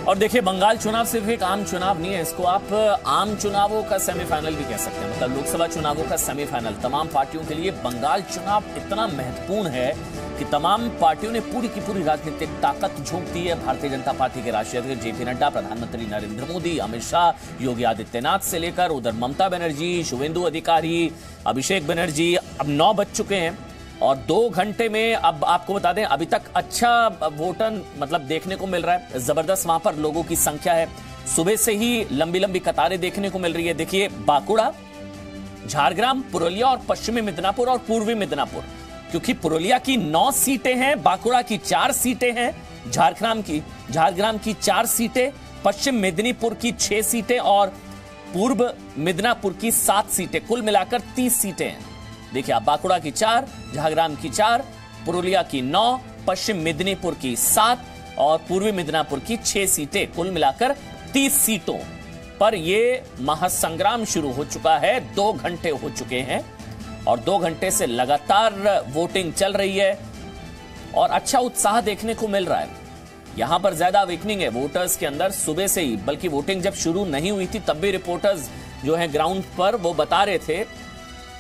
और देखिए, बंगाल चुनाव सिर्फ एक आम चुनाव नहीं है, इसको आप आम चुनावों का सेमीफाइनल भी कह सकते हैं। मतलब लोकसभा चुनावों का सेमीफाइनल तमाम पार्टियों के लिए बंगाल चुनाव इतना महत्वपूर्ण है कि तमाम पार्टियों ने पूरी की पूरी राजनीतिक ताकत झोंक दी है। भारतीय जनता पार्टी के राष्ट्रीय अध्यक्ष जेपी नड्डा, प्रधानमंत्री नरेंद्र मोदी, अमित शाह, योगी आदित्यनाथ से लेकर उधर ममता बनर्जी, शुवेंदु अधिकारी, अभिषेक बनर्जी, अब 9 बज चुके हैं और 2 घंटे में अब आपको बता दें अभी तक अच्छा वोटर मतलब देखने को मिल रहा है। जबरदस्त वहां पर लोगों की संख्या है। सुबह से ही लंबी लंबी कतारें देखने को मिल रही है। देखिए, बांकुड़ा, झारग्राम, पुरुलिया और पश्चिमी मिदनापुर और पूर्वी मिदनापुर, क्योंकि पुरुलिया की 9 सीटें हैं, बांकुड़ा की 4 सीटें हैं, झारग्राम की 4 सीटें, पश्चिम मिदनीपुर की 6 सीटें और पूर्व मिदनापुर की 7 सीटें, कुल मिलाकर 30 सीटें हैं। देखिए आप, बांकुड़ा की 4, झारग्राम की 4, पुरुलिया की 9, पश्चिम मिदनीपुर की 7 और पूर्वी मिदनापुर की 6 सीटें, कुल मिलाकर 30 सीटों पर यह महासंग्राम शुरू हो चुका है। 2 घंटे हो चुके हैं और 2 घंटे से लगातार वोटिंग चल रही है और अच्छा उत्साह देखने को मिल रहा है। यहां पर ज्यादा अवेकनिंग है वोटर्स के अंदर सुबह से ही, बल्कि वोटिंग जब शुरू नहीं हुई थी तब भी रिपोर्टर्स जो है ग्राउंड पर वो बता रहे थे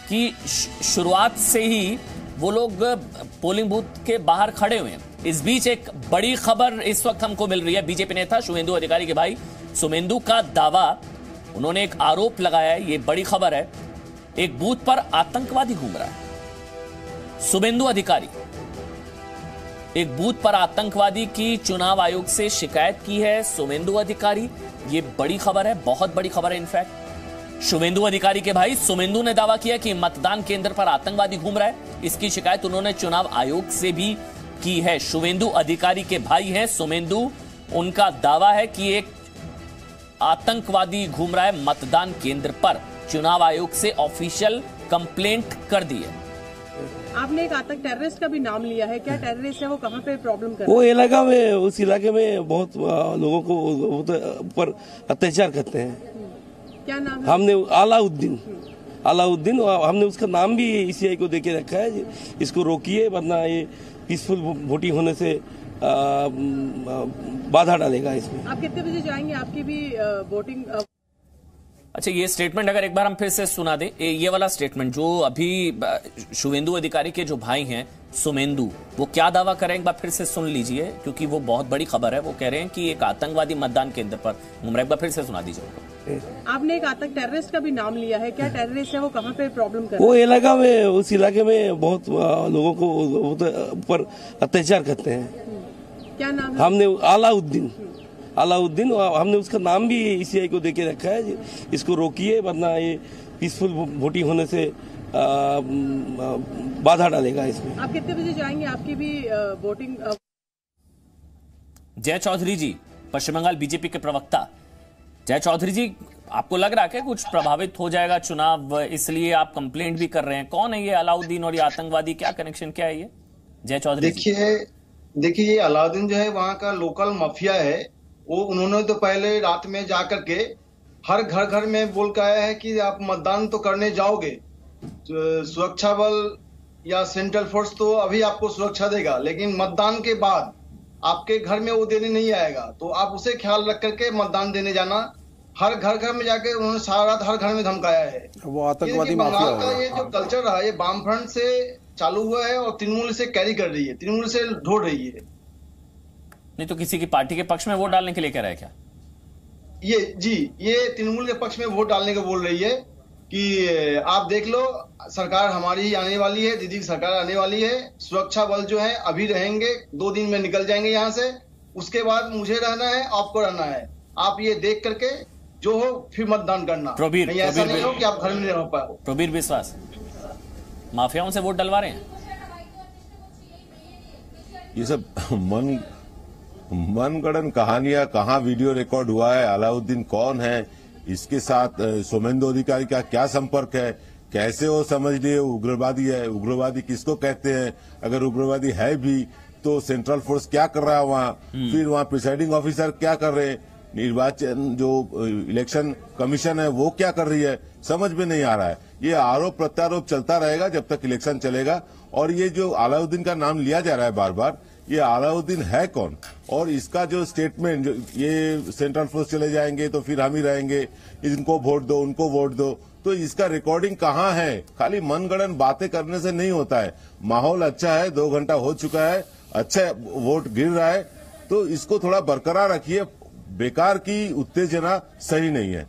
कि शुरुआत से ही वो लोग पोलिंग बूथ के बाहर खड़े हुए हैं। इस बीच एक बड़ी खबर इस वक्त हमको मिल रही है। बीजेपी नेता शुवेंदु अधिकारी के भाई सुमेंदु का दावा, उन्होंने एक आरोप लगाया है, ये बड़ी खबर है, एक बूथ पर आतंकवादी घूम रहा है। शुवेंदु अधिकारी एक बूथ पर आतंकवादी की चुनाव आयोग से शिकायत की है शुवेंदु अधिकारी। ये बड़ी खबर है, बहुत बड़ी खबर है। इनफैक्ट शुवेंदु अधिकारी के भाई सुमेंदु ने दावा किया कि मतदान केंद्र पर आतंकवादी घूम रहा है। इसकी शिकायत उन्होंने चुनाव आयोग से भी की है। शुवेंदु अधिकारी के भाई हैं सुमेंदु, उनका दावा है कि एक आतंकवादी घूम रहा है मतदान केंद्र पर। चुनाव आयोग से ऑफिशियल कंप्लेंट कर दी है। आपने एक आतंक टेररिस्ट का भी नाम लिया है, क्या टेररिस्ट है, वो कहाँ पे प्रॉब्लम कर रहा है? वो इलाका में, उस इलाके में बहुत लोगों को ऊपर अत्याचार करते हैं। क्या नाम है? हमने अलाउद्दीन, हमने उसका नाम भी ईसीआई को देके रखा है, इसको रोकिए वरना ये पीसफुल वोटिंग होने से बाधा डालेगा इसमें। आप कितने बजे जाएंगे? आपकी भी वोटिंग अच्छा, ये स्टेटमेंट अगर एक बार हम फिर से सुना दें, ये वाला स्टेटमेंट जो अभी शुवेंदु अधिकारी के जो भाई हैं सुमेंदु, वो क्या दावा करें एक बार फिर से सुन लीजिए, क्योंकि वो बहुत बड़ी खबर है। वो कह रहे हैं कि एक आतंकवादी मतदान केंद्र पर घूम रहा है। एक बार फिर से सुना दीजिए। आपने एक आतंक टेररिस्ट का भी नाम लिया है, क्या टेररिस्ट है, वो कहाँ पे प्रॉब्लम कर रहा है? वो इलाका में, उस इलाके में बहुत लोगों को ऊपर अत्याचार करते हैं। क्या नाम है? हमने अलाउद्दीन, हमने उसका नाम भी ईसीआई को देके रखा है, इसको रोकिए वरना ये पीसफुल वोटिंग होने से बाधा डालेगा इसमें। आप कितने बजे जाएंगे? आपकी भी वोटिंग जय चौधरी जी, पश्चिम बंगाल बीजेपी के प्रवक्ता। जय चौधरी जी, आपको लग रहा है कि कुछ प्रभावित हो जाएगा चुनाव, इसलिए आप कंप्लेंट भी कर रहे हैं? कौन है ये अलाउद्दीन और ये आतंकवादी, क्या कनेक्शन, क्या है ये? जय चौधरी, देखिए ये अलाउद्दीन जो है वहाँ का लोकल माफिया है। वो उन्होंने तो पहले रात में जाकर के हर घर में बोल के आया है कि आप मतदान तो करने जाओगे, सुरक्षा बल या सेंट्रल फोर्स तो अभी आपको सुरक्षा देगा, लेकिन मतदान के बाद आपके घर में वो देने नहीं आएगा, तो आप उसे ख्याल रख करके मतदान देने जाना। हर घर में जाके उन्होंने सारा रात हर घर में धमकाया है। वो आतंकवादी बंगाल का ये जो कल्चर रहा है, ये वामफ्रंट से चालू हुआ है और तृणमूल से कैरी कर रही है, तृणमूल से ढोड़ रही है। नहीं तो किसी की पार्टी के पक्ष में वोट डालने के लिए कह रहा है क्या? ये तृणमूल के पक्ष में वोट डालने को बोल रही है कि आप देख लो, सरकार हमारी आने वाली है, दीदी की सरकार आने वाली है, सुरक्षा बल जो है अभी रहेंगे, 2 दिन में निकल जाएंगे यहाँ से, उसके बाद मुझे रहना है, आपको रहना है, आप ये देख करके जो हो फिर मतदान करना। ऐसा नहीं हो कि आप घर में नहीं रह पाओ। प्रबीर विश्वास, माफियाओं से वोट डलवा रहे हैं? ये सब मनगढ़ंत कहानियां, कहाँ वीडियो रिकॉर्ड हुआ है, अलाउद्दीन कौन है, इसके साथ शुवेंदु अधिकारी का क्या संपर्क है, कैसे वो समझ लिए उग्रवादी है? उग्रवादी किसको कहते हैं? अगर उग्रवादी है भी तो सेंट्रल फोर्स क्या कर रहा है वहाँ? फिर वहाँ प्रिसाइडिंग ऑफिसर क्या कर रहे हैं? निर्वाचन जो इलेक्शन कमीशन है वो क्या कर रही है? समझ में नहीं आ रहा है। ये आरोप प्रत्यारोप चलता रहेगा जब तक इलेक्शन चलेगा। और ये जो अलाउद्दीन का नाम लिया जा रहा है बार बार, ये अलाउद्दीन है कौन? और इसका जो स्टेटमेंट, जो ये सेंट्रल फोर्स चले जाएंगे तो फिर हम ही रहेंगे, इनको वोट दो, उनको वोट दो, तो इसका रिकॉर्डिंग कहाँ है? खाली मनगढ़ंत बातें करने से नहीं होता है। माहौल अच्छा है, 2 घंटा हो चुका है, अच्छा वोट गिर रहा है, तो इसको थोड़ा बरकरार रखिए। बेकार की उत्तेजना सही नहीं है।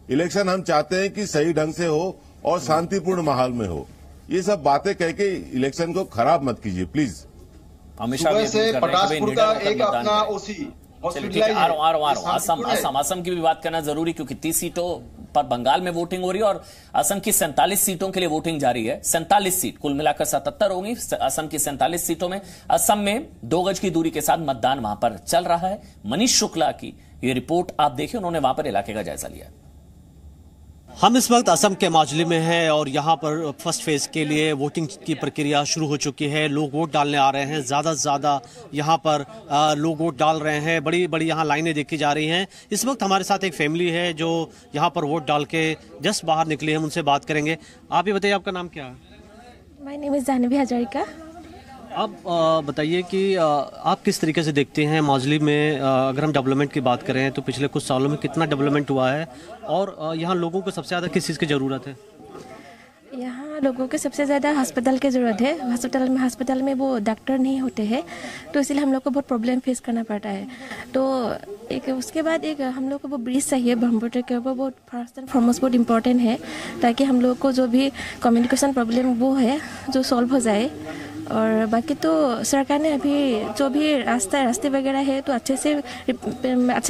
इलेक्शन हम चाहते हैं कि सही ढंग से हो और शांतिपूर्ण माहौल में हो। ये सब बातें कह के इलेक्शन को खराब मत कीजिए प्लीज। सुबह से पटासपुर का एक अपना ओसी असम की भी बात करना जरूरी, क्योंकि 30 सीटों पर बंगाल में वोटिंग हो रही है और असम की 47 सीटों के लिए वोटिंग जारी है। 47 सीट कुल मिलाकर 77 होंगी असम की 47 सीटों में। असम में 2 गज की दूरी के साथ मतदान वहां पर चल रहा है। मनीष शुक्ला की ये रिपोर्ट आप देखिए, उन्होंने वहां पर इलाके का जायजा लिया। हम इस वक्त असम के माजुली में हैं और यहाँ पर फर्स्ट फेज के लिए वोटिंग की प्रक्रिया शुरू हो चुकी है। लोग वोट डालने आ रहे हैं, ज़्यादा से ज़्यादा यहाँ पर लोग वोट डाल रहे हैं। बड़ी बड़ी यहाँ लाइनें देखी जा रही हैं। इस वक्त हमारे साथ एक फैमिली है जो यहाँ पर वोट डाल के जस्ट बाहर निकली है, हम उनसे बात करेंगे। आप ये बताइए, आपका नाम क्या है? My name is Janvi Hazarika. आप बताइए कि आप किस तरीके से देखते हैं माजुली में, अगर हम डेवलपमेंट की बात करें तो पिछले कुछ सालों में कितना डेवलपमेंट हुआ है और यहाँ लोगों को सबसे ज़्यादा किस चीज़ की ज़रूरत है? यहाँ लोगों को सबसे ज़्यादा अस्पताल की ज़रूरत है। अस्पताल में वो डॉक्टर नहीं होते हैं, तो इसलिए हम लोग को बहुत प्रॉब्लम फेस करना पड़ता है। तो एक उसके बाद एक हम लोग को वो ब्रिज चाहिए ब्रह्मपुत्र के ऊपर, बहुत फर्स्ट एंड फॉरमोस्ट बहुत इम्पोर्टेंट है, ताकि हम लोग को जो भी कम्युनिकेशन प्रॉब्लम वो है जो सॉल्व हो जाए। और बाकी तो सरकार ने अभी जो भी रास्ते वगैरह है तो अच्छे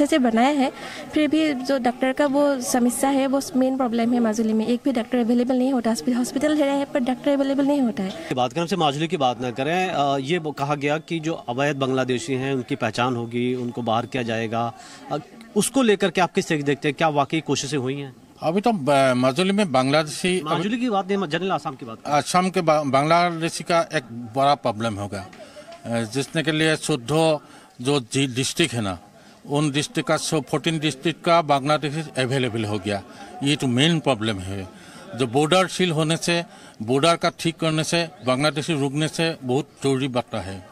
से बनाया है। फिर भी जो डॉक्टर का वो समस्या है, वो मेन प्रॉब्लम है माजुली में। एक भी डॉक्टर अवेलेबल नहीं होता। हॉस्पिटल है पर डॉक्टर अवेलेबल नहीं होता है। बात करें, हमसे माजुली की बात ना करें। ये कहा गया कि जो अवैध बांग्लादेशी हैं उनकी पहचान होगी, उनको बाहर किया जाएगा। उसको लेकर के आप किस तरह देखते हैं? क्या वाकई कोशिशें हुई हैं? अभी तो माजुली में बांग्लादेशी, माजुली की बात नहीं, जनरल आसाम की बात। आसाम के बांग्लादेशी का एक बड़ा प्रॉब्लम होगा, जिसने के लिए 14 जो डिस्ट्रिक्ट है ना, उन डिस्ट्रिक्ट का 14 डिस्ट्रिक्ट का बांग्लादेशी अवेलेबल हो गया। ये तो मेन प्रॉब्लम है। जो बॉर्डर सील होने से, बॉर्डर का ठीक करने से, बांग्लादेशी रुकने से बहुत जरूरी बात है।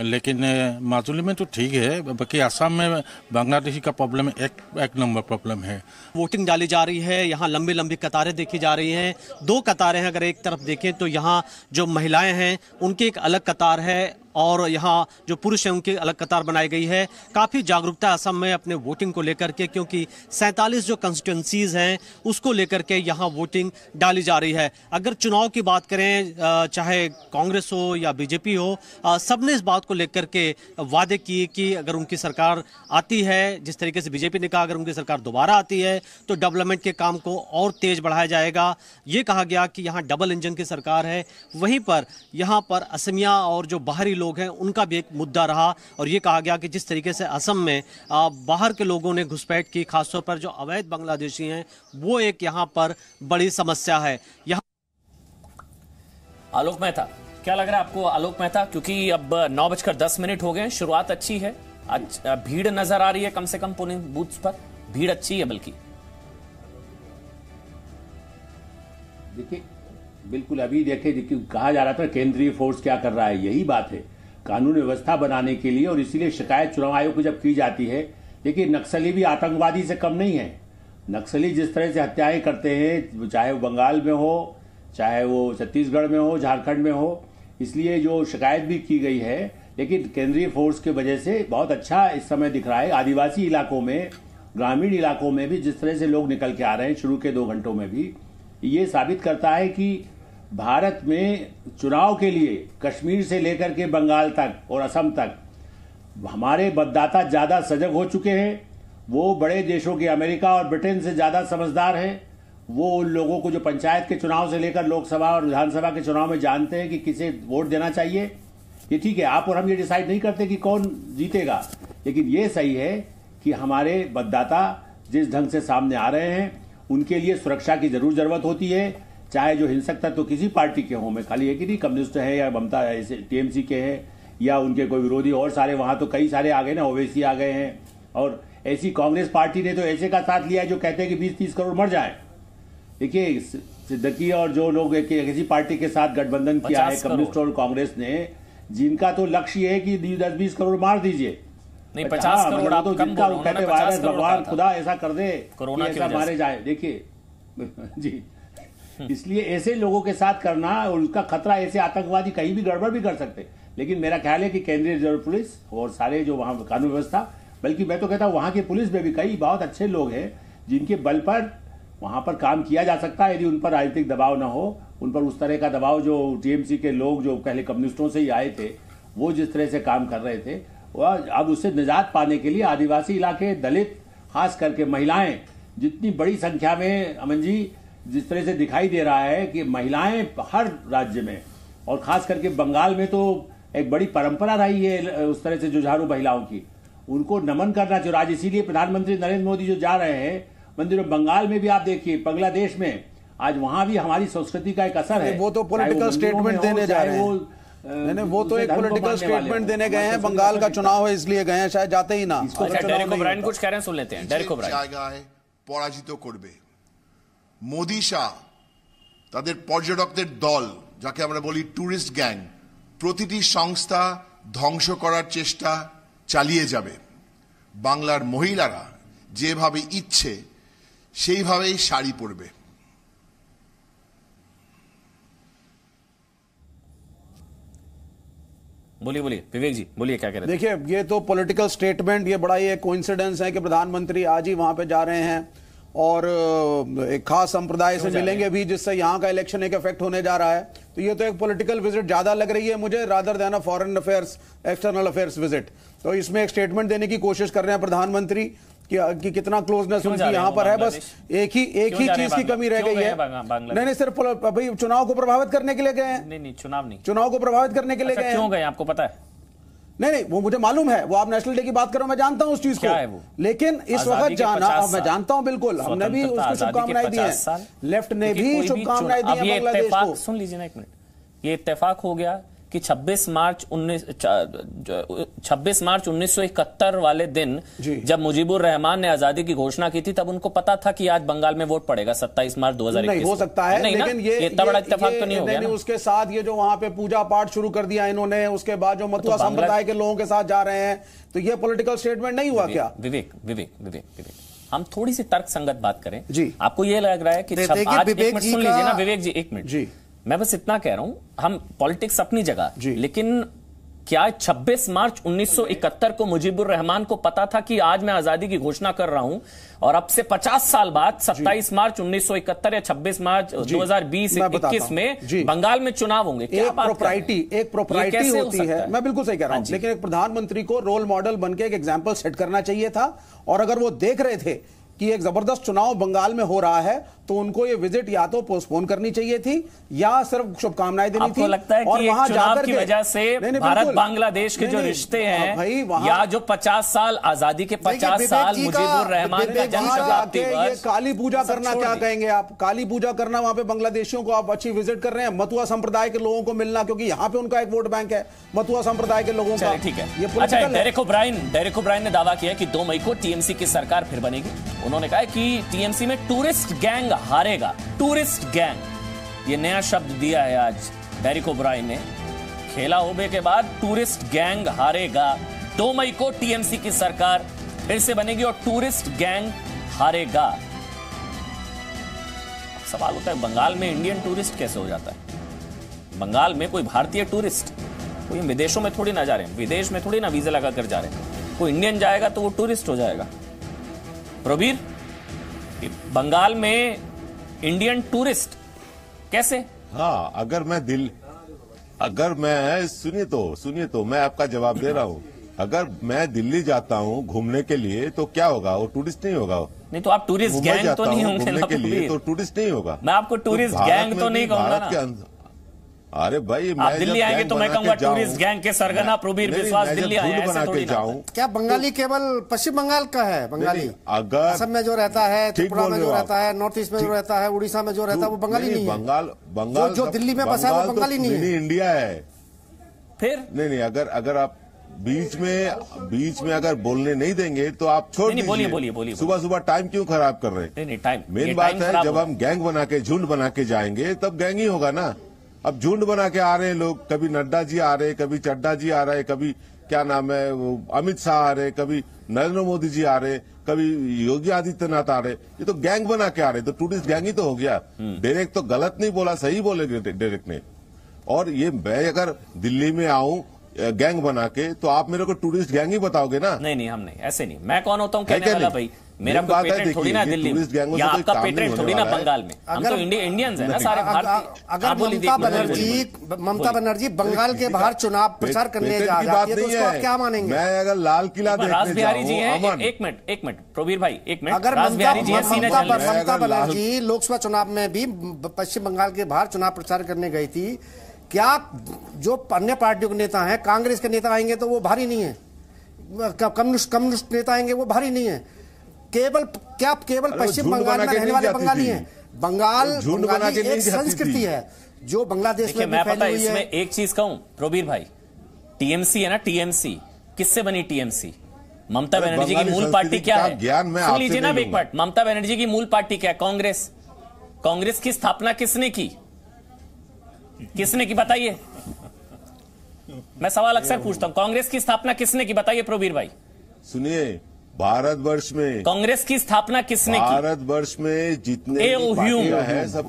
लेकिन माजुली में तो ठीक है, बाकी आसाम में बांग्लादेशी का प्रॉब्लम एक नंबर प्रॉब्लम है। वोटिंग डाली जा रही है, यहाँ लंबी लंबी कतारें देखी जा रही हैं। 2 कतारें हैं, अगर एक तरफ देखें तो यहाँ जो महिलाएं हैं उनकी एक अलग कतार है और यहाँ जो पुरुष हैं उनकी अलग कतार बनाई गई है। काफ़ी जागरूकता असम में अपने वोटिंग को लेकर के, क्योंकि 47 जो कंस्टिट्यूंसीज हैं उसको लेकर के यहाँ वोटिंग डाली जा रही है। अगर चुनाव की बात करें, चाहे कांग्रेस हो या बीजेपी हो, सबने इस बात को लेकर के वादे किए कि अगर उनकी सरकार आती है, जिस तरीके से बीजेपी ने कहा अगर उनकी सरकार दोबारा आती है तो डेवलपमेंट के काम को और तेज बढ़ाया जाएगा। ये कहा गया कि यहाँ डबल इंजन की सरकार है। वहीं पर यहाँ पर असमिया और जो बाहरी लोग हैं उनका भी एक मुद्दा रहा और ये कहा गया कि जिस तरीके से असम में बाहर के लोगों ने घुसपैठ की, खासतौर पर जो अवैध बांग्लादेशी हैं, वो एक यहाँ पर बड़ी समस्या है। यहाँ आलोक मेहता, क्या लग रहा है आपको? आलोक मेहता, क्योंकि अब 9:10 हो गए, शुरुआत अच्छी है, भीड़ नजर आ रही है, कम से कम पोलिंग बूथ्स पर भीड़ अच्छी है। बल्कि देखिए, बिल्कुल अभी देखिए कहा जा रहा था केंद्रीय फोर्स क्या कर रहा है, यही बात है, कानून व्यवस्था बनाने के लिए। और इसीलिए शिकायत चुनाव आयोग को जब की जाती है, देखिए नक्सली भी आतंकवादी से कम नहीं है। नक्सली जिस तरह से हत्याएं करते हैं, चाहे वो बंगाल में हो, चाहे वो छत्तीसगढ़ में हो, झारखंड में हो, इसलिए जो शिकायत भी की गई है। लेकिन केंद्रीय फोर्स की वजह से बहुत अच्छा इस समय दिख रहा है। आदिवासी इलाकों में, ग्रामीण इलाकों में भी जिस तरह से लोग निकल के आ रहे हैं शुरू के 2 घंटों में भी, ये साबित करता है कि भारत में चुनाव के लिए कश्मीर से लेकर के बंगाल तक और असम तक हमारे मतदाता ज्यादा सजग हो चुके हैं। वो बड़े देशों के अमेरिका और ब्रिटेन से ज्यादा समझदार हैं। वो उन लोगों को जो पंचायत के चुनाव से लेकर लोकसभा और विधानसभा के चुनाव में जानते हैं कि किसे वोट देना चाहिए। ये ठीक है, आप और हम ये डिसाइड नहीं करते कि कौन जीतेगा, लेकिन ये सही है कि हमारे मतदाता जिस ढंग से सामने आ रहे हैं उनके लिए सुरक्षा की जरूरत होती है। चाहे जो हिंसक तत्व तो किसी पार्टी के हों, मैं खाली है कि नहीं कम्युनिस्ट है या ममता टीएमसी के हैं या उनके कोई विरोधी, और सारे वहां तो कई सारे आ गए ना, ओवैसी आ गए हैं। और ऐसी कांग्रेस पार्टी ने तो ऐसे का साथ लिया है जो कहते हैं कि 20-30 करोड़ मर जाए। देखिए सिद्दीकी और जो लोग किसी पार्टी के साथ गठबंधन किया है, कम्युनिस्ट और कांग्रेस ने, जिनका तो लक्ष्य है कि 10-20 करोड़ मार दीजिए, नहीं 50 करोड़ आप तो कम जिनका बोलो, कहते वायरस भगवान खुदा ऐसा कर दे कोरोना कि ऐसा मारे जाए। देखिए जी, इसलिए ऐसे लोगों के साथ करना और उसका खतरा, ऐसे आतंकवादी कहीं भी गड़बड़ भी कर सकते। लेकिन मेरा ख्याल है कि केंद्रीय रिजर्व पुलिस और सारे जो वहां कानून व्यवस्था, बल्कि मैं तो कहता हूं वहां की पुलिस में भी कई बहुत अच्छे लोग हैं जिनके बल पर वहां पर काम किया जा सकता है, यदि उन पर राजनीतिक दबाव ना हो, उन पर उस तरह का दबाव जो टीएमसी के लोग जो पहले कम्युनिस्टों से ही आए थे वो जिस तरह से काम कर रहे थे, वह अब उससे निजात पाने के लिए आदिवासी इलाके, दलित, खास करके महिलाएं जितनी बड़ी संख्या में, अमन जी, जिस तरह से दिखाई दे रहा है कि महिलाएं हर राज्य में और खास करके बंगाल में तो एक बड़ी परंपरा रही है उस तरह से जुझारू महिलाओं की, उनको नमन करना चाहिए। आज इसीलिए प्रधानमंत्री नरेंद्र मोदी जो जा रहे हैं मंदिरों, बंगाल में भी आप देखिए, बांग्लादेश में, आज वहां भी हमारी संस्कृति का एक असर है। वो तो पॉलिटिकल स्टेटमेंट देने जा रहे हैं, नहीं वो तो एक पॉलिटिकल स्टेटमेंट देने गए हैं, बंगाल का चुनाव है इसलिए गए हैं, शायद जाते ही ना। डेरेक ओब्रायन कुछ कह रहे हैं, सुन लेते हैं। डेरेक ओब्रायन জায়গায় পরাজিত করবে মোদি শাহ তাদের পর্যটকদের দল, যাকে আমরা বলি ট্যুরিস্ট গ্যাং, প্রতিটি সংস্থা ধ্বংস করার চেষ্টা চালিয়ে যাবে। বাংলার মহিলারা যেভাবে ইচ্ছে সেইভাবেই শাড়ি পরবে। बोलिए बोलिए विवेक जी, बोलिए क्या कह रहे हैं। देखिए, ये तो पॉलिटिकल स्टेटमेंट, ये बड़ा ही एक कोइंसिडेंस है कि प्रधानमंत्री आज ही वहां पे जा रहे हैं और एक खास संप्रदाय से मिलेंगे भी, जिससे यहाँ का इलेक्शन एक इफेक्ट होने जा रहा है। तो ये तो एक पॉलिटिकल विजिट ज्यादा लग रही है मुझे, rather than a foreign affairs, external affairs visit. तो इसमें एक स्टेटमेंट देने की कोशिश कर रहे हैं प्रधानमंत्री कि कितना क्लोजनेस उनकी यहाँ पर है। बस एक ही चीज की कमी रह गई है। नहीं, सिर्फ भाई चुनाव को प्रभावित करने के लिए गए हैं। नहीं, चुनाव नहीं, चुनाव को प्रभावित करने के लिए गए हैं। क्यों गए आपको पता है? नहीं, वो मुझे मालूम है, वो आप नेशनल डे की बात करो, मैं जानता हूं उस चीज को, लेकिन इस वक्त जाना, मैं जानता हूं बिल्कुल, हमने भी उसको शुभकामनाएं दी हैं, लेफ्ट ने भी शुभकामनाएं दी हैं बांग्लादेश को। सुन लीजिए ना एक मिनट, ये इत्तेफाक हो गया कि 26 मार्च 1971 वाले दिन जब मुजीबुर रहमान ने आजादी की घोषणा की थी, तब उनको पता था कि आज बंगाल में वोट पड़ेगा 27 मार्च 2021। नहीं हो सकता है, लेकिन ये इतना बड़ा इत्तेफाक तो नहीं हो गया ना। उसके साथ ये जो वहां पे पूजा पाठ शुरू कर दिया इन्होंने, उसके बाद जो मथुआ संप्रदाय के लोगों के साथ जा रहे हैं, तो ये पॉलिटिकल स्टेटमेंट नहीं हुआ क्या? विवेक हम थोड़ी सी तर्क संगत बात करें जी। आपको ये लग रहा है कि आज एक मिनट सुन लीजिए ना विवेक जी, एक मिनट जी, मैं बस इतना कह रहा हूं, हम पॉलिटिक्स अपनी जगह, लेकिन क्या 26 मार्च 1971 को मुजीबुर रहमान को पता था कि आज मैं आजादी की घोषणा कर रहा हूं और अब से 50 साल बाद 27 मार्च 1971 या 26 मार्च 2020-21 में बंगाल में चुनाव होंगे? एक प्रोप्राइटी होती है, मैं बिल्कुल सही कह रहा हूं, लेकिन एक प्रधानमंत्री को रोल मॉडल बनके एक एग्जाम्पल सेट करना चाहिए था। और अगर वो देख रहे थे कि एक जबरदस्त चुनाव बंगाल में हो रहा है, तो उनको ये विजिट या तो पोस्टपोन करनी चाहिए थी या सिर्फ शुभकामनाएं देनी थी। आपको लगता है कि एक चुनाव की वजह से भारत बांग्लादेश के जो रिश्ते हैं, या जो 50 साल आजादी के 50 साल मुजीबुर रहमान का जन्म शताब्दी वर्ष, काली पूजा करना क्या कहेंगे आप? काली पूजा करना वहां पे बांग्लादेशियों को आप अच्छी विजिट कर रहे हैं, मथुआ संप्रदाय के लोगों को मिलना, क्योंकि यहाँ पे उनका एक वोट बैंक है मथुआ संप्रदाय के लोगों का। ठीक है, अच्छा, डेरेक ओब्रायन ने दावा किया कि 2 मई को टीएमसी की सरकार फिर बनेगी। उन्होंने कहा कि टीएमसी में टूरिस्ट गैंग हारेगा। टूरिस्ट गैंग, ये नया शब्द दिया है आज डेरेक ओब्रायन ने। खेला होबे के बाद टूरिस्ट गैंग हारेगा। 2 मई को टीएमसी की सरकार फिर से बनेगी और टूरिस्ट गैंग हारेगा। सवाल होता है, बंगाल में इंडियन टूरिस्ट कैसे हो जाता है? बंगाल में कोई भारतीय टूरिस्ट, कोई विदेशों में थोड़ी ना जा रहे हैं, विदेश में थोड़ी ना वीजा लगा कर जा रहे हैं। कोई इंडियन जाएगा तो वो टूरिस्ट हो जाएगा। प्रवीर, बंगाल में इंडियन टूरिस्ट कैसे? हाँ, अगर मैं सुनिए तो मैं आपका जवाब दे रहा हूँ। अगर मैं दिल्ली जाता हूँ घूमने के लिए तो क्या होगा? वो टूरिस्ट नहीं होगा। नहीं तो आप टूरिस्ट गैंग तो नहीं होंगे घूमने के लिए, तो टूरिस्ट नहीं होगा। मैं आपको टूरिस्ट गैंग तो नहीं कहूंगा ना। अरे भाई, आप दिल्ली आएंगे तो मैं कहूंगा टूरिस्ट गैंग के सरगना प्रवीर विश्वास दिल्ली आए, ऐसे थोड़ी ना। क्या बंगाली केवल पश्चिम बंगाल का है? बंगाली अगर असम में जो रहता है, त्रिपुरा में जो रहता है, नॉर्थ ईस्ट में जो रहता है, उड़ीसा में जो रहता है, वो बंगाली नहीं है। बंगाल जो दिल्ली में बसा है वो बंगाली नहीं है। इंडिया है। फिर नहीं, अगर आप बीच में अगर बोलने नहीं देंगे तो आप छोड़ दीजिए। बोलिए। सुबह टाइम क्यों खराब कर रहे हैं? नहीं, टाइम मेन बात है, जब हम गैंग बना के, झुंड बना के जाएंगे तब गैंग ही होगा ना। अब झुंड बना के आ रहे हैं लोग, कभी नड्डा जी आ रहे, कभी चड्डा जी आ रहे, कभी क्या नाम है अमित शाह आ रहे, कभी नरेंद्र मोदी जी आ रहे, कभी योगी आदित्यनाथ आ रहे। ये तो गैंग बना के आ रहे, तो टूरिस्ट गैंग ही तो हो गया। डायरेक्ट तो गलत नहीं बोला, सही बोले डायरेक्ट ने। और ये मैं अगर दिल्ली में आऊं गैंग बना के, तो आप मेरे को टूरिस्ट गैंग ही बताओगे ना? नहीं, हम नहीं, ऐसे नहीं। मैं कौन होता हूँ कहने वाला भाई? मेरा कोई पेटेंट थोड़ी ना दिल्ली में, या आपका पेटेंट थोड़ी ना बंगाल में। हम तो इंडियंस हैं ना सारे भारतीय। अगर ममता बनर्जी बंगाल के बाहर चुनाव प्रचार करने जा रही है तो उसको आप क्या मानेंगे? मैं अगर लाल किला राज बिहारी जी हैं, एक मिनट प्रवीर भाई, एक मिनट। अगर ममता बनर्जी लोकसभा चुनाव में भी पश्चिम बंगाल के बाहर चुनाव प्रचार करने गई थी, क्या जो अन्य पार्टियों के नेता हैं, कांग्रेस के नेता आएंगे तो वो भारी नहीं है, कम्युनिस्ट नेता आएंगे वो भारी नहीं है? केवल पश्चिम बंगाल में रहने वाले बंगाली हैं? बंगाली एक संस्कृति है जो बांग्लादेश में मैं पता है। इसमें एक चीज कहूं प्रवीर भाई, टीएमसी है ना, टीएमसी किससे बनी? टीएमसी ममता बनर्जी की मूल पार्टी क्या है? सुन लीजिए ना एक मिनट, ममता बनर्जी की मूल पार्टी क्या है? कांग्रेस। कांग्रेस की स्थापना किसने की? बताइए। मैं सवाल अक्सर पूछता हूं, कांग्रेस की स्थापना किसने की? बताइए प्रवीर भाई। सुनिए, भारतवर्ष में कांग्रेस की स्थापना किसने की? भारतवर्ष में जितने Hume,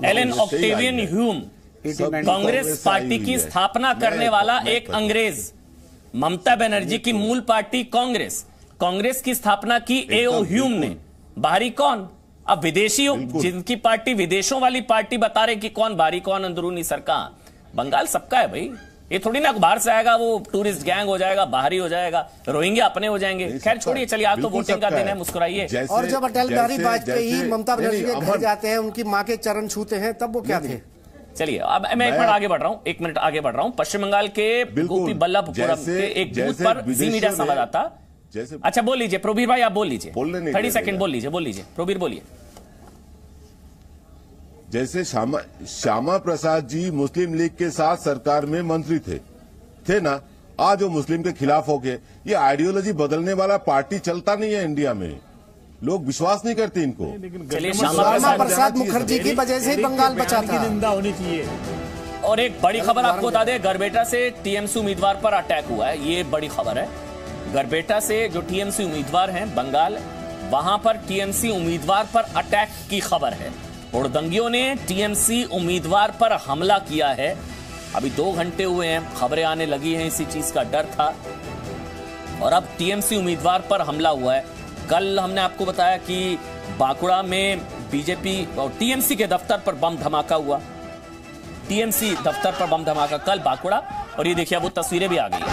Allan Octavian Hume, Congress party की स्थापना करने वाला एक अंग्रेज। ममता बनर्जी की मूल पार्टी कांग्रेस की स्थापना की एओ ह्यूम ने। बाहरी कौन? अब विदेशी जिनकी पार्टी विदेशों वाली पार्टी बता रहे कि कौन बाहरी कौन अंदरूनी सरकार। बंगाल सबका है भाई, ये थोड़ी ना बाहर से आएगा वो टूरिस्ट गैंग हो जाएगा, बाहरी हो जाएगा, रोहिंग्या अपने हो जाएंगे। खैर छोड़िए, चलिए आज तो वोटिंग का दिन है, मुस्कुराइए। और जब अटल बिहारी वाजपेयी ममता बनर्जी के घर जाते हैं, उनकी मां के चरण छूते हैं, तब वो क्या थे? चलिए अब मैं एक मिनट आगे बढ़ रहा हूं। पश्चिम बंगाल के गोपी बल्लभपुरम के एक बूथ पर जी मीडिया संवाददाता। अच्छा बोल लीजिए प्रवीर भाई, आप बोल लीजिए, 30 सेकंड बोल लीजिए प्रवीर, बोलिए। जैसे श्यामा प्रसाद जी मुस्लिम लीग के साथ सरकार में मंत्री थे ना, आज वो मुस्लिम के खिलाफ हो गए। ये आइडियोलॉजी बदलने वाला पार्टी चलता नहीं है इंडिया में, लोग विश्वास नहीं करते इनको। श्यामा प्रसाद मुखर्जी की वजह से बंगाल बचा था। निंदा होनी चाहिए। और एक बड़ी खबर आपको बता दें, गरबेटा से टीएमसी उम्मीदवार पर अटैक हुआ है, ये बड़ी खबर है। गरबेटा से जो टीएमसी उम्मीदवार हैं बंगाल, वहां पर टीएमसी उम्मीदवार पर अटैक की खबर है। हुड़दंगियों ने टीएमसी उम्मीदवार पर हमला किया है। अभी 2 घंटे हुए हैं, खबरें आने लगी हैं, इसी चीज का डर था और अब टीएमसी उम्मीदवार पर हमला हुआ है। कल हमने आपको बताया कि बांकुड़ा में बीजेपी और टीएमसी के दफ्तर पर बम धमाका हुआ। टीएमसी दफ्तर पर बम धमाका कल बांकुड़ा, और ये देखिए वो तस्वीरें भी आ गई है।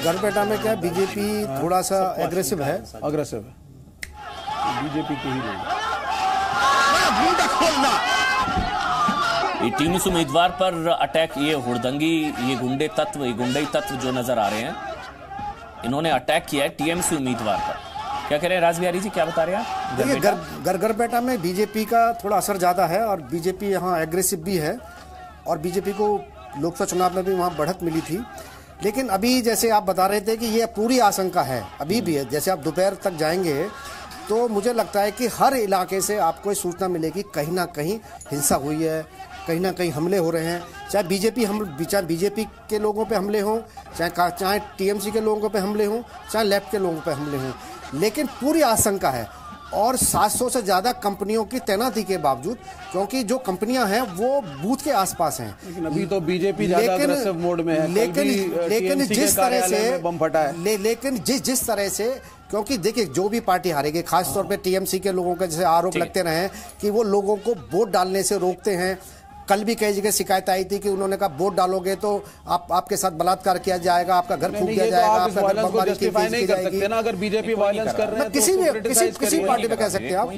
गरबेटा में क्या बीजेपी थोड़ा सा एग्रेसिव है बीजेपी के ही लोग। ये टीएमसी उम्मीदवार पर अटैक, ये हुड़दंगी, ये गुंडई तत्व जो नजर आ रहे हैं, इन्होंने अटैक किया है टीएमसी उम्मीदवार पर। क्या कह रहे हैं राज बिहारी जी, क्या बता रहे हैं आप? देखिए गरबेटा में बीजेपी का थोड़ा असर ज्यादा है और बीजेपी यहाँ एग्रेसिव भी है और बीजेपी को लोकसभा चुनाव में भी वहाँ बढ़त मिली थी। लेकिन अभी जैसे आप बता रहे थे कि ये पूरी आशंका है, अभी भी है। जैसे आप दोपहर तक जाएंगे तो मुझे लगता है कि हर इलाके से आपको सूचना मिलेगी कहीं ना कहीं हिंसा हुई है, कहीं ना कहीं हमले हो रहे हैं। चाहे बीजेपी के लोगों पे हमले हों, चाहे टीएमसी के लोगों पे हमले हों, चाहे लेफ्ट के लोगों पे हमले हों, लेकिन पूरी आशंका है। और 700 से ज्यादा कंपनियों की तैनाती के बावजूद, क्योंकि जो कंपनियां हैं वो बूथ के आसपास हैं, लेकिन अभी तो बीजेपी ज्यादा अग्रेसिव मोड में है। लेकिन जिस तरह से बम फटा है, लेकिन जिस तरह से, क्योंकि देखिए जो भी पार्टी हारेगी, खासतौर पे टीएमसी के लोगों के जैसे आरोप लगते रहे कि वो लोगों को वोट डालने से रोकते हैं। कल भी कई जगह शिकायत आई थी कि उन्होंने कहा वोट डालोगे तो आपके साथ बलात्कार किया जाएगा, आपका घर फूंक दिया जाएगा, आपका घर बमबारी की जाएगी। अगर बीजेपी वायलेंस कर रहे हैं किसी पार्टी पे कह सकते हैं आप।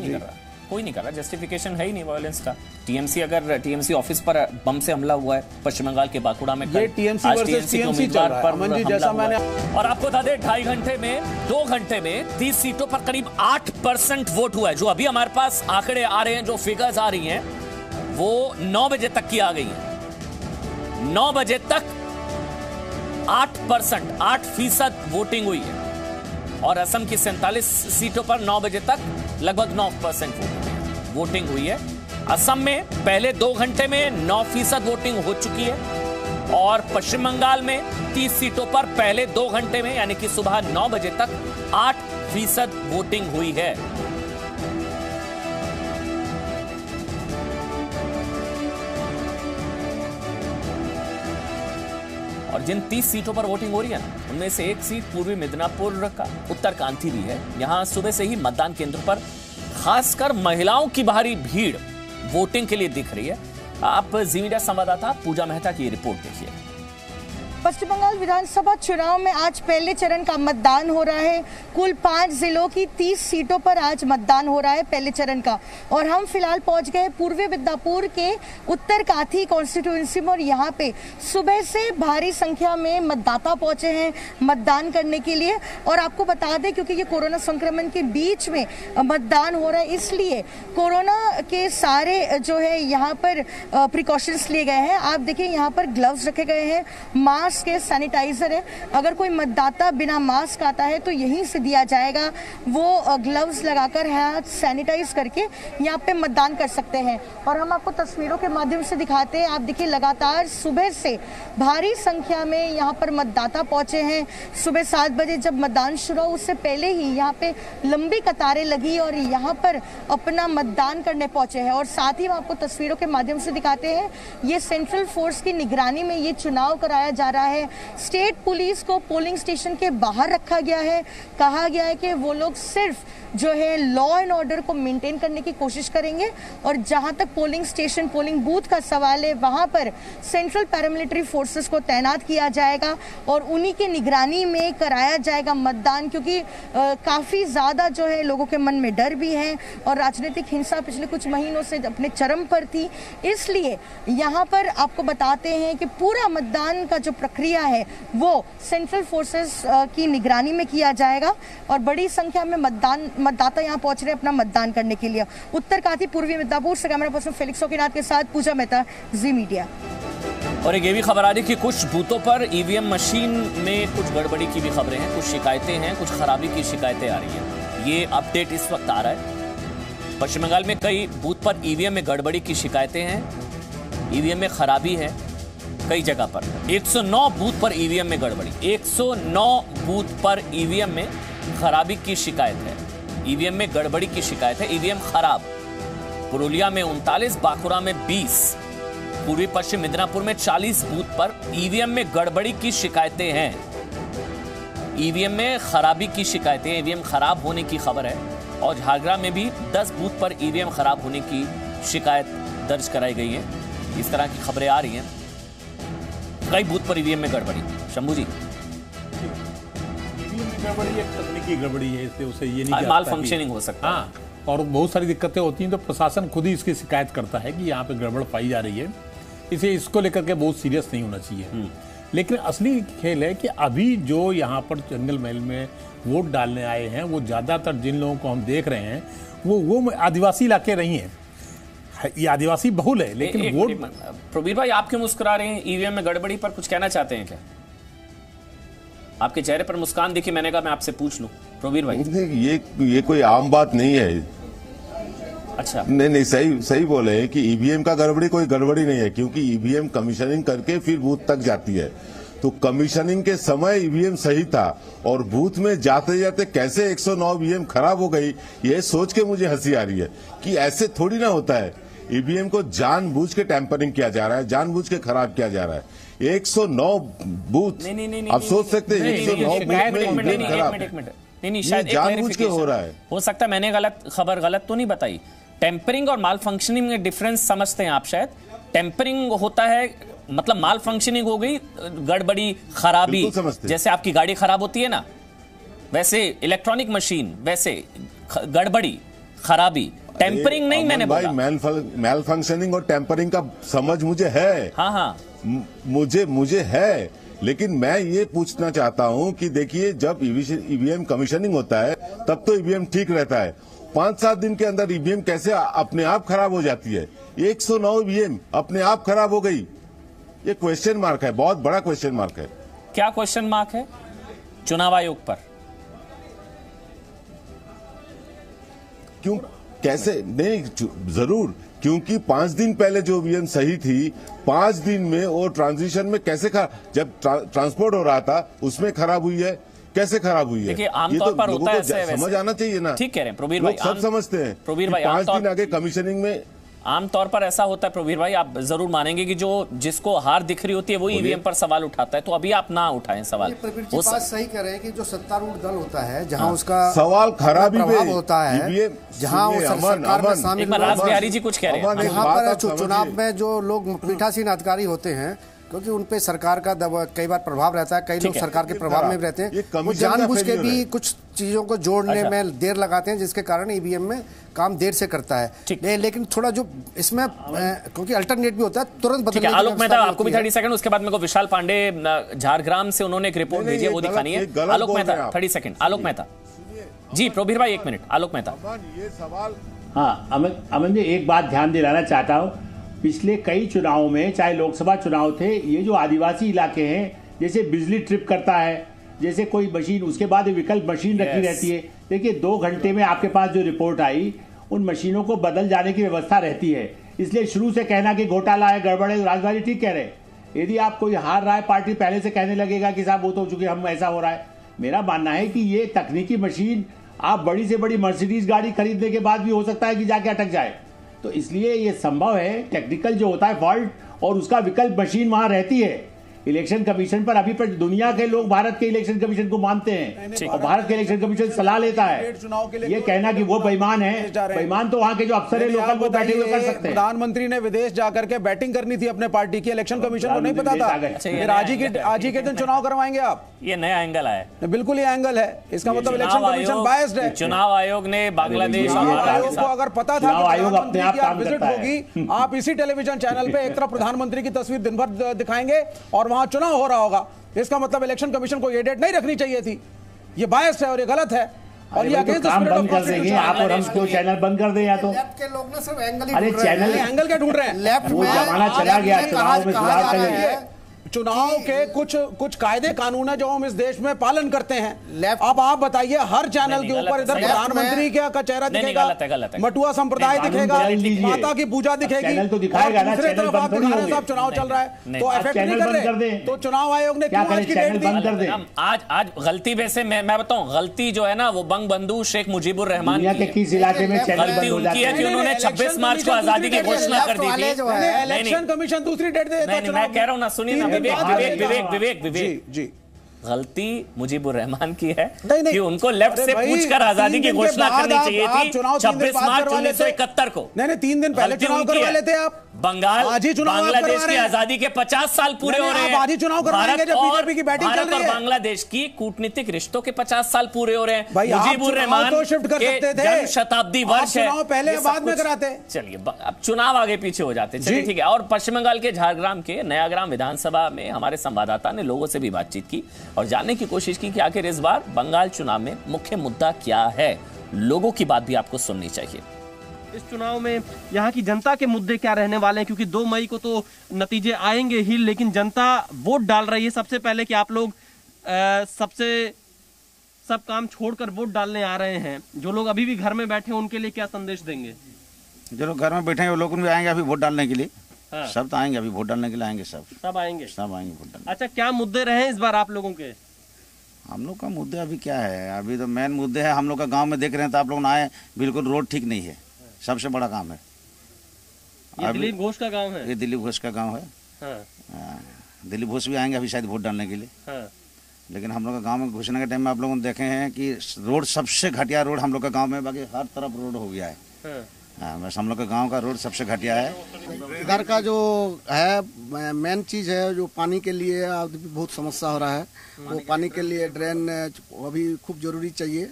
कोई नहीं कर रहा, जस्टिफिकेशन है ही नहीं वायलेंस का। टीएमसी अगर टीएमसी ऑफिस पर बम से हमला हुआ है पश्चिम बंगाल के बांकुड़ा में, ये टीएमसी वर्सेस टीएमसी चल रहा है अमन जी, जैसा मैंने। और आपको बता दें 2.5 घंटे में 2 घंटे में 30 सीटों पर करीब 8% वोट हुआ है। जो अभी हमारे पास आंकड़े आ रहे हैं, जो फिगर्स आ रही हैं, वो 9 बजे तक की आ गई है। 9 बजे तक 8%, 8% वोटिंग हुई है। और असम की 47 सीटों पर 9 बजे तक लगभग 9% वोटिंग हुई है। असम में पहले 2 घंटे में 9% वोटिंग हो चुकी है। और पश्चिम बंगाल में 30 सीटों पर पहले 2 घंटे में यानी कि सुबह 9 बजे तक 8% वोटिंग हुई है। और जिन 30 सीटों पर वोटिंग हो रही है उनमें से एक सीट पूर्वी मिदनापुर का उत्तर कांथी भी है। यहां सुबह से ही मतदान केंद्र पर खासकर महिलाओं की भारी भीड़ वोटिंग के लिए दिख रही है। आप जी मीडिया संवाददाता पूजा मेहता की रिपोर्ट देखिए। पश्चिम बंगाल विधानसभा चुनाव में आज पहले चरण का मतदान हो रहा है। कुल 5 जिलों की 30 सीटों पर आज मतदान हो रहा है पहले चरण का। और हम फिलहाल पहुंच गए पूर्वी मिदनापुर के उत्तर काथी कॉन्स्टिट्यूएंसी में, और यहाँ पे सुबह से भारी संख्या में मतदाता पहुंचे हैं मतदान करने के लिए। और आपको बता दें, क्योंकि ये कोरोना संक्रमण के बीच में मतदान हो रहा है, इसलिए कोरोना के सारे जो है यहाँ पर प्रिकॉशंस लिए गए हैं। आप देखिए यहाँ पर ग्लव्स रखे गए हैं, मास्क के, सैनिटाइजर है। अगर कोई मतदाता बिना मास्क आता है तो यहीं से दिया जाएगा, वो ग्लव्स लगाकर हाथ सैनिटाइज करके यहाँ पे मतदान कर सकते हैं। और हम आपको तस्वीरों के माध्यम से दिखाते हैं। आप देखिए लगातार सुबह से भारी संख्या में यहाँ पर मतदाता पहुंचे हैं। सुबह 7 बजे जब मतदान शुरू हुआ उससे पहले ही यहाँ पे लंबी कतारें लगी और यहाँ पर अपना मतदान करने पहुंचे हैं। और साथ ही हम आपको तस्वीरों के माध्यम से दिखाते हैं, ये सेंट्रल फोर्स की निगरानी में ये चुनाव कराया जा रहा है। स्टेट पुलिस को पोलिंग स्टेशन के बाहर रखा गया है। कहा गया है कि वो लोग सिर्फ जो है लॉ एंड ऑर्डर को मेंटेन करने की कोशिश करेंगे। और जहां तक पोलिंग स्टेशन, पोलिंग बूथ का सवाल है, वहां पर सेंट्रल पैरामिलिट्री फोर्सेस को तैनात किया जाएगा और उन्हीं की निगरानी में कराया जाएगा मतदान। क्योंकि काफी ज्यादा जो है लोगों के मन में डर भी है और राजनीतिक हिंसा पिछले कुछ महीनों से अपने चरम पर थी। इसलिए यहाँ पर आपको बताते हैं कि पूरा मतदान का जो प्रक्रिया है वो सेंट्रल फोर्सेस की निगरानी में किया जाएगा। और बड़ी संख्या में मतदाता यहाँ पहुंच रहे हैं अपना मतदान करने के लिए। उत्तर काथी पूर्वी मिदनापुर से कैमरा पर्सन फेलिक्स ओकीनाथ के साथ पूजा मेहता, जी मीडिया। और एक ये भी खबर आ रही कि कुछ बूथों पर ईवीएम मशीन में कुछ गड़बड़ी की भी खबरें हैं, कुछ शिकायतें हैं, कुछ खराबी की शिकायतें आ रही हैं। ये अपडेट इस वक्त आ रहा है। पश्चिम बंगाल में कई बूथ पर ईवीएम में गड़बड़ी की शिकायतें हैं, ईवीएम में खराबी है कई जगह पर। 109 बूथ पर ईवीएम में गड़बड़ी, 109 बूथ पर ईवीएम में खराबी की शिकायत है। ईवीएम में गड़बड़ी की शिकायत है, ईवीएम खराब। पुरुलिया में 39, बांकुड़ा में 20, पूर्वी पश्चिम मिदनापुर में 40 बूथ पर ईवीएम में गड़बड़ी की शिकायतें हैं। ईवीएम में खराबी की शिकायतें, ईवीएम खराब होने की खबर है। और झारग्राम में भी 10 बूथ पर ईवीएम खराब होने की शिकायत दर्ज कराई गई है। इस तरह की खबरें आ रही हैं। कई बूथ पर ईवीएम में गड़बड़ी। शंभू जी, गड़बड़ी एक तकनीकी गड़बड़ी है, इससे उसे ये नहीं माल फंक्शनिंग हो सकता है। हाँ, और बहुत सारी दिक्कतें होती हैं तो प्रशासन खुद ही इसकी शिकायत करता है कि यहाँ पे गड़बड़ पाई जा रही है। इसे इसको लेकर के बहुत सीरियस नहीं होना चाहिए। लेकिन असली खेल है कि अभी जो यहाँ पर जंगल महल में वोट डालने आए हैं वो ज्यादातर जिन लोगों को हम देख रहे हैं वो आदिवासी इलाके नहीं है। ये आदिवासी बहुल है, लेकिन वोट। प्रवीर भाई, आप क्यों मुस्कुरा रहे हैं? ईवीएम में गड़बड़ी पर कुछ कहना चाहते हैं क्या? आपके चेहरे पर मुस्कान देखी, मैंने कहा मैं आपसे पूछ लूं। प्रवीर भाई, ये कोई आम बात नहीं है। अच्छा, नहीं, सही बोले हैं कि ईवीएम का गड़बड़ी कोई गड़बड़ी नहीं है, क्योंकि ईवीएम कमीशनिंग करके फिर बूथ तक जाती है। तो कमीशनिंग के समय ईवीएम सही था और बूथ में जाते जाते कैसे 109 ईवीएम खराब हो गई, ये सोच के मुझे हंसी आ रही है कि ऐसे थोड़ी ना होता है। ईवीएम को जानबूझ के टैंपरिंग किया जा रहा है, जानबूझ के खराब किया जा रहा है। 109 बूथ, आप सोच सकते हैं 109 बूथ में ईवीएम खराब, नहीं, शायद जानबूझ के हो रहा है। हो सकता है मैंने गलत तो नहीं बताई। टेम्परिंग और माल फंक्शनिंग में डिफरेंस समझते हैं आप शायद। टेम्परिंग होता है मतलब माल फंक्शनिंग हो गई, गड़बड़ी, खराबी। जैसे आपकी गाड़ी खराब होती है ना, वैसे इलेक्ट्रॉनिक मशीन, वैसे गड़बड़ी, खराबी। टेम्परिंग नहीं मैंने भाई, बोला। मेल फंक्शनिंग और टेम्परिंग का समझ मुझे है। हाँ, मुझे है, लेकिन मैं ये पूछना चाहता हूं कि देखिए, जब ईवीएम कमीशनिंग होता है तब तो ईवीएम ठीक रहता है। 5-7 दिन के अंदर ईवीएम कैसे अपने आप खराब हो जाती है? 109 ईवीएम अपने आप खराब हो गई। ये क्वेश्चन मार्क है, बहुत बड़ा क्वेश्चन मार्क है। क्या क्वेश्चन मार्क है चुनाव आयोग पर? क्यों, कैसे? नहीं, जरूर, क्योंकि 5 दिन पहले जो ईवीएम सही थी, 5 दिन में वो ट्रांजिशन में कैसे जब ट्रांसपोर्ट हो रहा था उसमें खराब हुई है, कैसे खराब हुई है? देखिए, आमतौर पर होता है ऐसे, समझ आना चाहिए ना। ठीक कह रहे हैं प्रवीर भाई, सब समझते हैं। प्रवीर भाई, 5 दिन आगे कमीशनिंग में आमतौर पर ऐसा होता है। प्रवीर भाई, आप जरूर मानेंगे कि जो जिसको हार दिख रही होती है वो ईवीएम पर सवाल उठाता है, तो अभी आप ना उठाएं सवाल। प्रवीर जी बात सही कह रहे हैं कि जो सत्तारूढ़ दल होता है, जहां उसका सवाल खराबी प्रभाव होता है, जहां वो सरकार में शामिल, राज बिहारी जी कुछ कह रहे हैं, यहाँ पर चुनाव में जो लोग पीठासीन अधिकारी होते हैं, क्योंकि उनपे सरकार का कई बार प्रभाव रहता है, कई लोग सरकार के प्रभाव में रहते हैं, वो जानबूझ के भी कुछ चीजों को जोड़ने में देर लगाते हैं, जिसके कारण ईवीएम में काम देर से करता है। लेकिन थोड़ा जो इसमें क्योंकि अल्टरनेट भी होता है, तुरंत बदलने की आलोक मेहता, आपको भी 30 सेकंड, उसके बाद मेरे को विशाल पांडे झारग्राम से उन्होंने एक रिपोर्ट भेजी है, वो दिखानी है। आलोक मेहता 30 सेकंड। आलोक मेहता जी, प्रवीर भाई 1 मिनट। आलोक मेहता। ये सवाल, हाँ अमन जी, एक बात ध्यान दिलाना चाहता हूँ। पिछले कई चुनावों में, चाहे लोकसभा चुनाव थे, ये जो आदिवासी इलाके हैं, जैसे बिजली ट्रिप करता है, जैसे कोई मशीन, उसके बाद विकल्प मशीन रखी रहती है। देखिए 2 घंटे में आपके पास जो रिपोर्ट आई, उन मशीनों को बदल जाने की व्यवस्था रहती है। इसलिए शुरू से कहना कि घोटाला है, गड़बड़ है, राजधानी ठीक कह रहे हैं। यदि आप कोई हार रहा है, पार्टी पहले से कहने लगेगा कि साहब वो तो चूंकि हम ऐसा हो रहा है। मेरा मानना है कि ये तकनीकी मशीन आप बड़ी से बड़ी मर्सिडीज गाड़ी खरीदने के बाद भी हो सकता है कि जाके अटक जाए। तो इसलिए ये संभव है, टेक्निकल जो होता है फॉल्ट, और उसका विकल्प मशीन वहां रहती है। इलेक्शन कमीशन पर अभी पर दुनिया के लोग भारत के इलेक्शन कमीशन को मानते हैं, और भारत के इलेक्शन कमीशन सलाह लेता है। ये कहना कि वो बेईमान है, बेईमान तो वहां के जो अफसर है लोकल, वो बैठे हुए कर सकते हैं। प्रधानमंत्री ने विदेश जाकर के बैटिंग करनी थी अपने पार्टी की, इलेक्शन कमीशन को नहीं पता था। आज ही के दिन चुनाव करवाएंगे आप? ये नया एंगल है। बिल्कुल ये एंगल है, इसका मतलब इलेक्शन कमीशन बायस्ड है। चुनाव आयोग ने बांग्लादेश आयोग को अगर पता था कि प्रधानमंत्री विजिट होगी, आप इसी टेलीविजन चैनल पे एक तरफ प्रधानमंत्री की तस्वीर दिन भर दिखाएंगे और वहां चुनाव हो रहा होगा, इसका मतलब इलेक्शन कमीशन को ये डेट नहीं रखनी चाहिए थी। ये बायस्ड है और ये गलत है, और ये अगेंस्ट काम बंद कर देंगे आप, और हमको चैनल बंद कर दें या तो। लेफ्ट के लोग ना सिर्फ एंगल, अरे चैनल एंगल क्या ढूंढ रहे हैं? लेफ्ट वो जमाना चला गया, चुनाव में सुधार करेंगे। चुनाव के कुछ कायदे कानून है जो हम इस देश में पालन करते हैं। अब आप बताइए, हर चैनल के ऊपर इधर प्रधानमंत्री का चेहरा दिखेगा, मटुआ संप्रदाय दिखेगा, माता की पूजा दिखेगी, दूसरी तरफ आप दिखा रहे साहब चुनाव चल रहा है, तो इफेक्ट नहीं कर रहे। तो चुनाव आयोग ने क्यों आज की डेट दी? आज गलती वैसे मैं बताऊं, गलती जो है ना वो बंग बंधु शेख मुजीबुर रहमान की किस इलाके में गलती उनकी है कि उन्होंने 26 मार्च को आजादी की घोषणा कर दी थी। इलेक्शन कमीशन दूसरी डेट दे देता है। मैं कह रहा हूं ना, सुनिए ना, विवेक जी, गलती मुजीबुर रहमान की है कि उनको लेफ्ट से पूछकर आजादी की घोषणा करनी चाहिए थी 26 मार्च 1971 को। नहीं 3 दिन पहले चुनाव करवा लेते आप। बंगाल, बांग्लादेश की आजादी के 50 साल पूरे हो रहे हैं। आज ही चुनाव करवाएंगे जब बीजेपी की बैटिंग चल रही है। भारत और बांग्लादेश की कूटनीतिक रिश्तों के 50 साल पूरे हो रहे हैं। मुजीबुर रहमान तो शिफ्ट कर सकते थे, जन्म शताब्दी वर्ष है, पहले बाद में कराते। चलिए अब चुनाव आगे पीछे हो जाते, चलिए ठीक है। और पश्चिम बंगाल के झारग्राम के नयाग्राम विधानसभा में हमारे संवाददाता ने लोगों से भी बातचीत की और जानने की कोशिश की कि आखिर इस बार बंगाल चुनाव में मुख्य मुद्दा क्या है। लोगों की बात भी आपको सुननी चाहिए। इस चुनाव में यहाँ की जनता के मुद्दे क्या रहने वाले हैं, क्योंकि 2 मई को तो नतीजे आएंगे ही, लेकिन जनता वोट डाल रही है। सबसे पहले कि आप लोग सब काम छोड़कर वोट डालने आ रहे हैं, जो लोग अभी भी घर में बैठे हैं उनके लिए क्या संदेश देंगे? जो लोग घर में बैठे हैं वो लोग भी आएंगे अभी वोट डालने के लिए। हाँ। सब तो आएंगे अभी वोट डालने के लिए, आएंगे सब आएंगे वोट डालने। अच्छा, क्या मुद्दे रहे इस बार आप लोगों के? हम लोग का मुद्दे अभी क्या है, अभी तो मेन मुद्दे है हम लोग का गांव में देख रहे हैं तो आप लोग ना आए, बिल्कुल रोड ठीक नहीं है, सबसे बड़ा काम है। ये दिलीप घोष का गांव है? ये दिलीप घोष का गांव है। हाँ। दिलीप घोष भी आएंगे अभी शायद वोट डालने के लिए। हाँ। लेकिन हम लोग का गांव में घोषणा के टाइम में आप लोगों ने देखे हैं कि रोड सबसे घटिया रोड हम लोग का गांव में, बाकी हर तरफ रोड हो गया है। हाँ, बस हम लोग का गांव का रोड सबसे घटिया है। इधर का जो है मेन चीज़ है, जो पानी के लिए बहुत समस्या हो रहा है, वो पानी के लिए ड्रेन अभी खूब जरूरी चाहिए।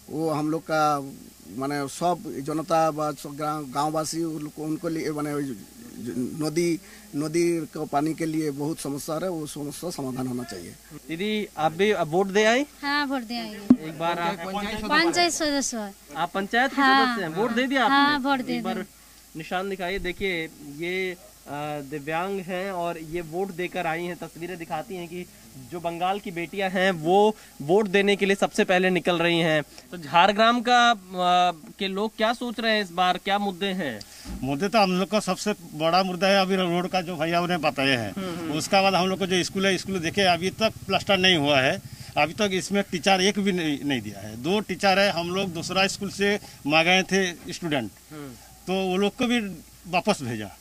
वो हम लोग का माने सब जनता गाँववासी उनको लिए माने नदी को पानी के लिए बहुत समस्या है, वो समस्या समाधान होना चाहिए। दीदी आप भी वोट दे आई? हाँ वोट दे आई। एक बार आप पंचायत सदस्य है। आप पंचायत के सदस्य हैं, वोट दे दिया आपने? हाँ वोट दे एक बार निशान दिखाइए। देखिए ये दिव्यांग हैं और ये वोट देकर आई हैं। तस्वीरें दिखाती हैं कि जो बंगाल की बेटियां हैं वो वोट देने के लिए सबसे पहले निकल रही हैं। तो झारग्राम का के लोग क्या सोच रहे हैं इस बार, क्या मुद्दे हैं? मुद्दे तो हम लोग का सबसे बड़ा मुद्दा है अभी रोड का, जो भैया उन्हें बताया है। उसका बाद हम लोग को जो स्कूल है, स्कूल देखिए अभी तक प्लास्टर नहीं हुआ है, अभी तक इसमें टीचर एक भी नहीं दिया है। 2 टीचर है, हम लोग दूसरा स्कूल से मंगाए थे स्टूडेंट, तो वो लोग को भी वापस भेजा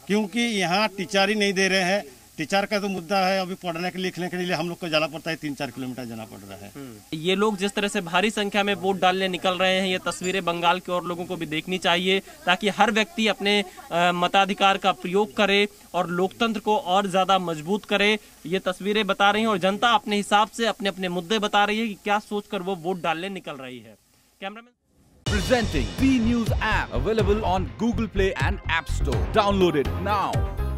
क्योंकि यहाँ टीचर ही नहीं दे रहे हैं। टीचर का तो मुद्दा है, अभी पढ़ने के लिखने के लिए हम लोग को जाना पड़ता है, 3-4 किलोमीटर जाना पड़ रहा है। ये लोग जिस तरह से भारी संख्या में वोट डालने निकल रहे हैं, ये तस्वीरें बंगाल के और लोगों को भी देखनी चाहिए ताकि हर व्यक्ति अपने मताधिकार का प्रयोग करे और लोकतंत्र को और ज्यादा मजबूत करे। ये तस्वीरें बता रही हैं और जनता अपने हिसाब से अपने अपने मुद्दे बता रही है कि क्या सोचकर वो वोट डालने निकल रही है। Cameraman Presenting B News app, available on Google Play and App Store. Download it now.